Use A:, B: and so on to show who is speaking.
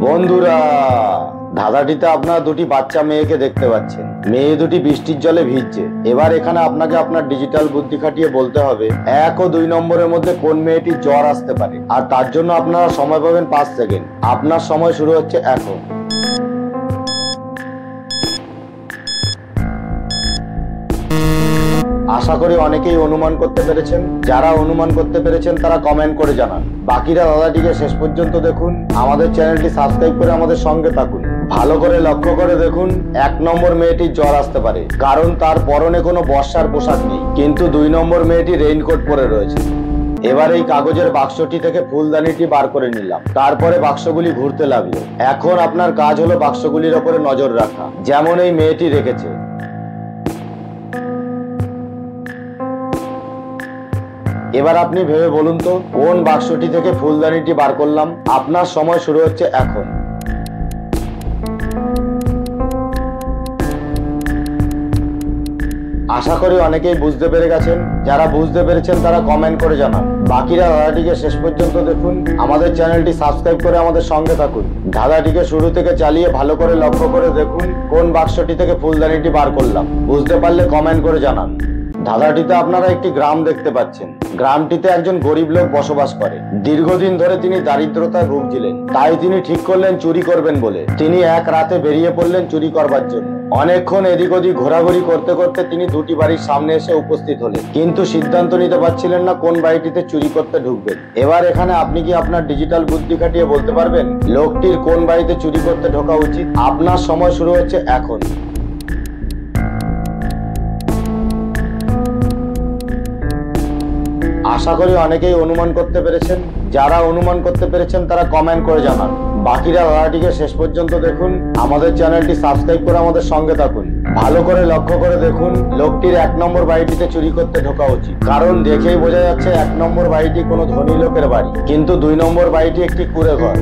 A: বন্ধুরা, ধাঁধাটিতে আপনারা দুটি বাচ্চা মেয়েকে দেখতে পাচ্ছেন। মেয়ে দুটি বৃষ্টির জলে ভিজছে। এবার এখানে আপনাকে আপনার ডিজিটাল বুদ্ধি খাটিয়ে বলতে হবে 1 ও 2 নম্বরের মধ্যে কোন মেয়েটির জ্বর আসতে পারে। আর তার জন্য আপনারা সময় পাবেন 5 সেকেন্ড। আপনার সময় শুরু হচ্ছে এখন। আশা করি অনেকেই অনুমান করতে পেরেছেন। যারা অনুমান করতে পেরেছেন তারা কমেন্ট করে জানান। বাকিরা দাদাটিকে শেষ পর্যন্ত দেখুন। আমাদের চ্যানেলটি সাবস্ক্রাইব করে আমাদের সঙ্গে থাকুন। ভালো করে লক্ষ্য করে দেখুন, 1 নম্বর মেয়েটির জ্বর আসতে পারে, কারণ তার পরনে কোনো বর্ষার পোশাক নেই। কিন্তু 2 নম্বর মেয়েটি রেইনকোট পরে রয়েছে। এবার এই কাগজের বাক্সটি থেকে ফুলদানিটি বার করে নিলাম। তারপরে বাক্সগুলি ঘুরতে লাগলো। এখন আপনার কাজ হলো বাক্সগুলির ওপরে নজর রাখা, যেমন এই মেয়েটি রেখেছে। এবার আপনি ভেবে বলুন তো, কোন বাক্সটি থেকে ফুলদানিটি বার করলাম। আপনার সময় শুরু হচ্ছে এখন। আশা করি অনেকেই বুঝতে পেরে গেছেন। যারা বুঝতে পেরেছেন তারা কমেন্ট করে জানান। বাকিরা ধাঁধাটিকে শেষ পর্যন্ত দেখুন। আমাদের চ্যানেলটি সাবস্ক্রাইব করে আমাদের সঙ্গে থাকুন। ধাঁধাটিকে শুরু থেকে চালিয়ে ভালো করে লক্ষ্য করে দেখুন কোন বাক্সটি থেকে ফুলদানিটি বার করলাম। বুঝতে পারলে কমেন্ট করে জানান। ধাঁধাটিতে আপনারা একটি গ্রাম দেখতে পাচ্ছেন। গ্রামটিতে একজন গরিব লোক বসবাস করে। দীর্ঘদিন ধরে তিনি দারিদ্রতায় ভুগছিলেন। তাই তিনি ঠিক করলেন চুরি করবেন বলে। তিনি এক রাতে বেরিয়ে পড়লেন চুরি করবার জন্য। অনেকক্ষণ এদিক ওদিক ঘোরাঘুরি করতে করতে তিনি দুটি বাড়ির সামনে এসে উপস্থিত হলেন, কিন্তু সিদ্ধান্ত নিতে পারছিলেন না কোন বাড়িটিতে চুরি করতে ঢুকবেন। এবার এখানে আপনি কি আপনার ডিজিটাল বুদ্ধি খাটিয়ে বলতে পারবেন লোকটির কোন বাড়িতে চুরি করতে ঢোকা উচিত। আপনার সময় শুরু হচ্ছে এখন। আশা করি অনেকেই অনুমান করতে পেরেছেন। যারা অনুমান করতে পেরেছেন তারা কমেন্ট করে জানান। বাকিরা ধাঁধাটিকে শেষ পর্যন্ত দেখুন। আমাদের চ্যানেলটি সাবস্ক্রাইব করে আমাদের সঙ্গে থাকুন। ভালো করে লক্ষ্য করে দেখুন লোকটির 1 নম্বর বাড়িটিতে চুরি করতে ঢোকা উচিত, কারণ দেখেই বোঝা যাচ্ছে 1 নম্বর বাড়িটি কোনো ধনী লোকের বাড়ি, কিন্তু 2 নম্বর বাড়িটি একটি কুঁড়ে ঘর।